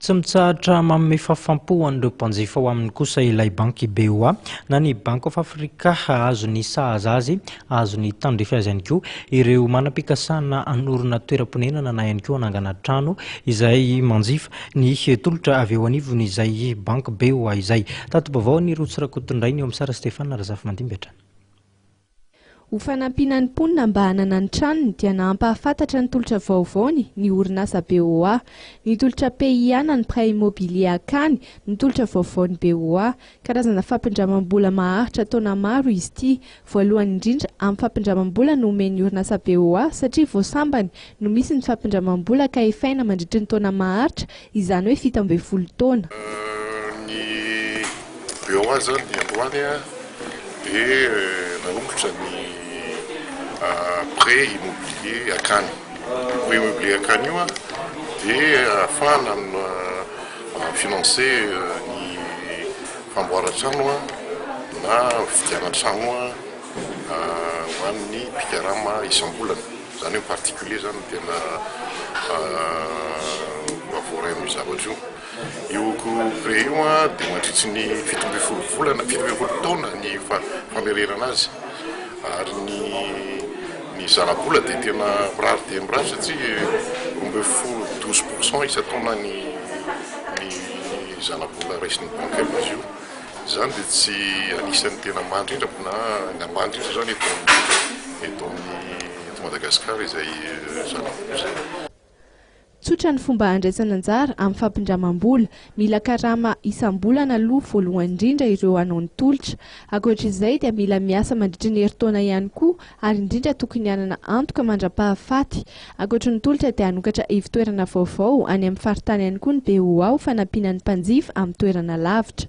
Tsy mitsahatra manome fahafaham-po an'ireo mpanjifa ho aminy kosa ilay banky BOA na ny Bank of Africa azony sahaza azy, azony tandrefy azy ihany koa ireo manam-pikasana anorona toeram-ponenana na ihany koa anangana trano izay manjifa ny tolotra avy eo anivony izay banky BOA izay. Tato-baovao ny Rotsy Rakotondray ny eo amin'ny Sara Stefana Razafy Mandimbetra. Ho fanampinan'ny mponina mba hanana ny tranony dia nampahafantatra ny tolotra vaovaony ny orinasa BOA. Ny tolotra PIA ny Prêt Immobilier Akany ny tolotra vaovaony BOA. Karazana fampindramam-bola maharitra taona maro izy ity. Voalohany indrindra amin'ny fampindramam-bola no omen'ny orinasa BOA satria voasambany no misy ny fampindramam-bola ka efaina mandritra ny taona maharitra, izany hoe 17 taona. Ny BOA zany dia androany dia nanombotra ny Prêt Immobilier Akany. Prêt Immobilier Akany io dia ahafahana financer ny famboaran-trano na fidianan-trano ho an'ny mpikarama isam-bolana. Zany hoe particulier zany tena voaray zavatra io. Io prêt io dia mandritsy ny 17 volana, 17 taona ny famererana azy. Ary ny zana-bola dia tena mirary dia mirary satria 12% isa-taona ny zana-bola raisin'ny banky azy io. Zany dia tsy anisan'ny tena mandrindra na ngambandrindra zany eto Madagasikara izay zana-bola. Tsotra ny fomba handraisana anjara amin'ny fampindramam-bola, mila karama isam-bolana aloha voalohany indrindra ireo hanao ny tolotra. Ankoatr'izay dia mila miasa mandritra ny herintaona ihany koa ary indrindra tokony hanana antoka mandra-pahafaty. Ankoatra ny tolotra dia hanokatra ivon-toerana vaovao any amin'ny faritany ihany koa ny BOA ho fanampinan'ny mpanjifa amin'ny toerana lavitra.